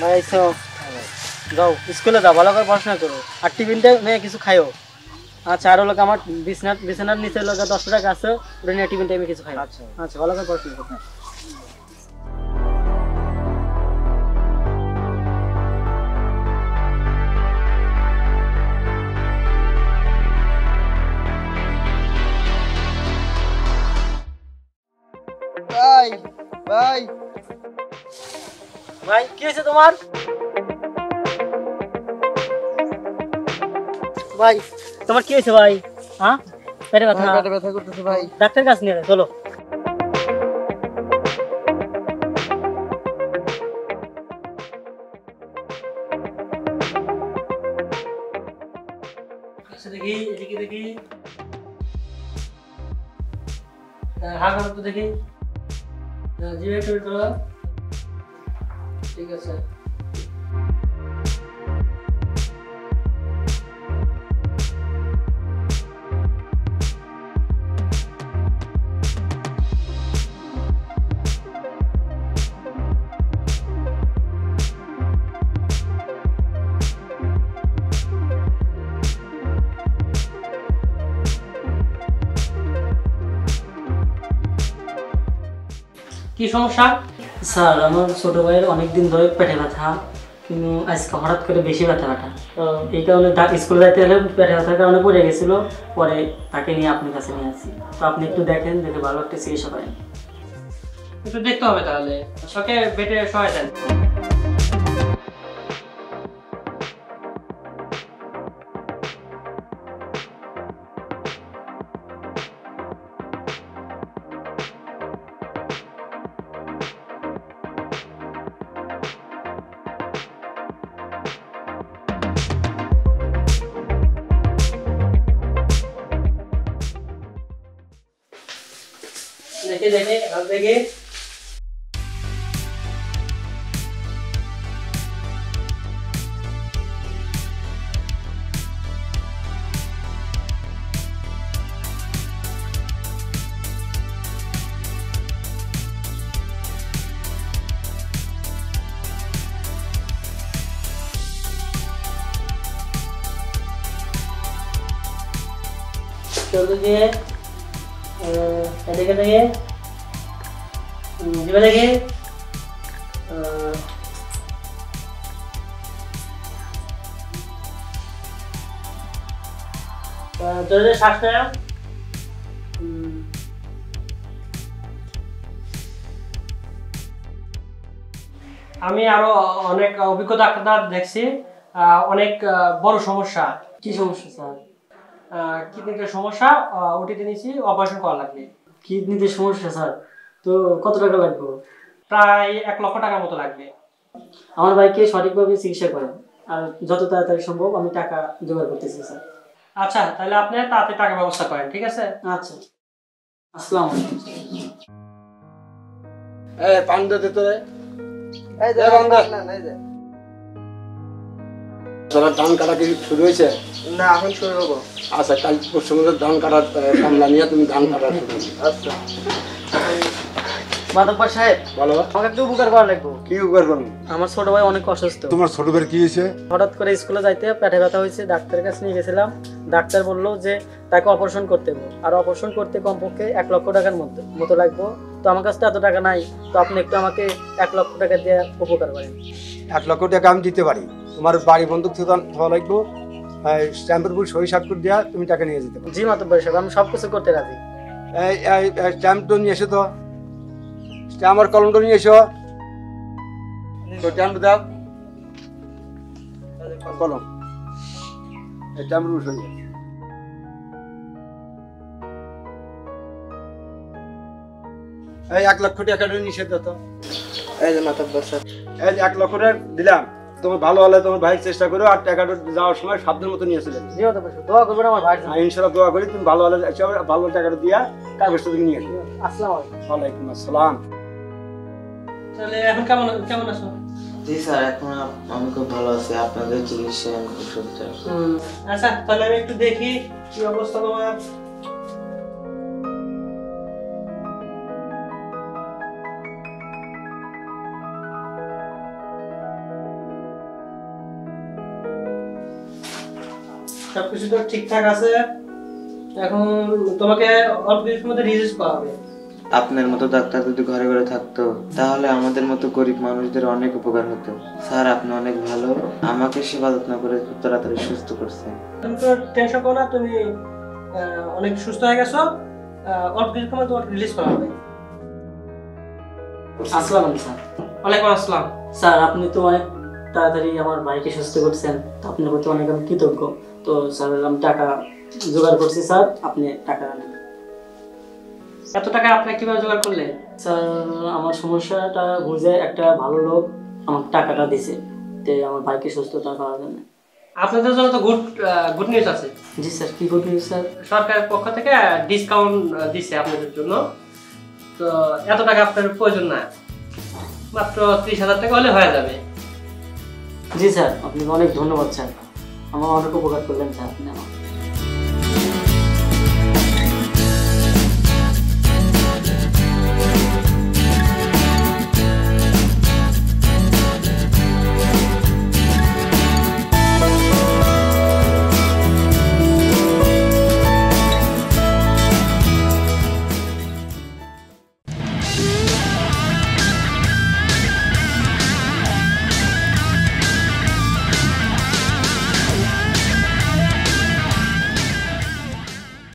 ভাই আইসো, যাও স্কুলে যাও, ভালো করে পড়াশোনা করো, আর টিফিনটা নিয়ে কিছু খাইও। আচ্ছা, আর লোক আমার বিছানার নিচে লোক 10 টাকা আছে, ওটা নিয়ে টিফিন টাইমে কিছু খাই। আচ্ছা আচ্ছা, ভালো করে পড়াশোনা করো। ভাই ভাই ভাই কি হয়েছে তোমার? ভাই তোমার কি হয়েছে ভাই? হ্যাঁ, পেটে ব্যথা? পেটে ব্যথা করতেছে ভাই। ডাক্তার কাছে নিয়ে চলো। দেখি এদিকে দেখি, হাত তো দেখি, জিভে একটু করো। ঠিক আছে। কি সমস্যা? স্যার, আমার ছোট ভাইয়ের অনেকদিন ধরে পেটে ব্যথা, কিন্তু আজকে হঠাৎ করে বেশি ব্যথা তো এই কারণে স্কুলে যাইতে হলে পেটে ব্যথার কারণে পড়ে গেছিলো। পরে তাকে নিয়ে আপনার কাছে নিয়ে আসি, তো আপনি একটু দেখেন, দেখে ভালো একটা চিকিৎসা করেন। একটু দেখতে হবে তাহলে, ওকে বেডে সহায় দেন। দেখে দেখে হাত দেখে চলতে দিয়ে এদিকে দেখে জিভে দেখে জোরে শ্বাস নেওয়া। আমি আরো অনেক অভিজ্ঞ ডাক্তার দেখছি, অনেক বড় সমস্যা। কি সমস্যা স্যার? কিডনিতে সমস্যা, ওটিতে নিয়েছি, অপারেশন করা লাগবে। কিডনিতে সমস্যা স্যার? তো কত টাকা লাগবে? প্রায় 1 লক্ষ টাকার মতো লাগবে। আমার ভাইকে সঠিকভাবে চিকিৎসা করেন, আর যত তাড়াতাড়ি সম্ভব আমি টাকা জোগাড় করতেছি স্যার। আচ্ছা, তাহলে আপনি তাড়াতাড়ি টাকার ব্যবস্থা করেন, ঠিক আছে? আচ্ছা, আসসালামু আলাইকুম। পান দে তোরে। এই দে পান দে। তোমার ধান কাটা কি শুরু হয়েছে? না, এখন শুরু হবো। আচ্ছা, কাল পরশু মধ্যে ধান কাটার কামলা নিয়ে তুমি ধান কাটা শুরু। আচ্ছা মাধববার সাহেব, বলো। আমাকে একটু উপকার করা লাগবে। কি উপকার করবো? আমার ছোট ভাই অনেক অসুস্থ। তোমার ছোট ভাইয়ের কি হয়েছে? হঠাৎ করে স্কুলে যাইতে পেটে ব্যথা হয়েছে, ডাক্তারের কাছে নিয়ে গেছিলাম। ডাক্তার বললো যে তাকে অপারেশন করতে হবে, আর অপারেশন করতে কমপক্ষে 1 লক্ষ টাকার মতো লাগবে। তো আমার কাছে এত টাকা নাই, তো আপনি একটু আমাকে 1 লক্ষ টাকা দিয়ে উপকার করেন। 1 লক্ষ টাকা আমি দিতে পারি। তোমার বাড়ি বন্ধুক হওয়া লাগবে, স্ট্যাম্পের উপর সই স্বাক্ষর দেওয়া, তুমি টাকা নিয়ে যেতে পারো। জি মাতব্বর সাহেব, আমি সবকিছু করতে রাজি। স্ট্যাম্পটা নিয়ে এসো তো, স্ট্যাম্প আর কলমটা নিয়ে এসো। স্ট্যাম্প দাও, কলম, স্ট্যাম্পের উপর সই। এই 1 লক্ষ টাকাটা নিষেধ তো। এই যে মাতব্বর স্যার, এই 1 লক্ষ টাকা দিলাম। তোমার ভালো হলে তোমার ভাইয়ের চেষ্টা করো, আর টাকাটা যাওয়ার সময় সাধ্যের মতো নিয়ে চলে যাবে। জি মাতব্বর সাহেব, দোয়া করবেন আমার ভাই। ইনশাআল্লাহ দোয়া করি তুমি ভালো হলে ভালো টাকাটা দিয়া কাগজটা তুমি নিয়ে আসবে। আসসালামু আলাইকুম। ওয়ালাইকুম আসসালাম। তাহলে এখন কেমন আছো? জি স্যার, এখন আমি খুব ভালো আছি। আপনাদের চিকিৎসায় আমি খুব সত্যি। আচ্ছা, তাহলে আমি একটু দেখি কি অবস্থা তোমার। সবকিছু তো ঠিকঠাক আছে। এখন তোমাকে অল্প কিছুর মধ্যে রিলিজ করা হবে। আপনার মতো ডাক্তার যদি ঘরে ঘরে থাকতো তাহলে আমাদের মতো গরিব মানুষদের অনেক উপকার হতো। স্যার আপনি অনেক ভালো, আমাকে সেবা যত্ন করে খুব তাড়াতাড়ি সুস্থ করছেন। তুমি তো টেনশন করো না, তুমি অনেক সুস্থ হয়ে গেছো। অল্প কিছুর মধ্যে তোমাকে রিলিজ করা হবে। আসসালামু আলাইকুম স্যার। ওয়ালাইকুম আসসালাম। স্যার আপনি তো অনেক তাড়াতাড়ি আমার ভাইকে সুস্থ করছেন, তো আপনার প্রতি অনেক আমি কৃতজ্ঞ। তো স্যার আমি টাকা জোগাড় করছি, স্যার আপনি টাকা নেন। এত টাকা আপনি কিভাবে জোগাড় করলেন? স্যার আমার সমস্যাটা বুঝে একটা ভালো লোক আমার টাকাটা দিছে, তো আমার ভাইকে সুস্থতা করার জন্য। আপনাদের জন্য তো গুড নিউজ আছে। জি স্যার, কি করবি স্যার? সরকারের পক্ষ থেকে ডিসকাউন্ট দিছে আপনাদের জন্য। তো এত টাকা আপনার প্রয়োজন না, মাত্র 30,000 টাকা হলে হয়ে যাবে। জি স্যার, আপনাকে অনেক ধন্যবাদ স্যার, আমার অনেক উপকার করলেন স্যার আপনি আমার।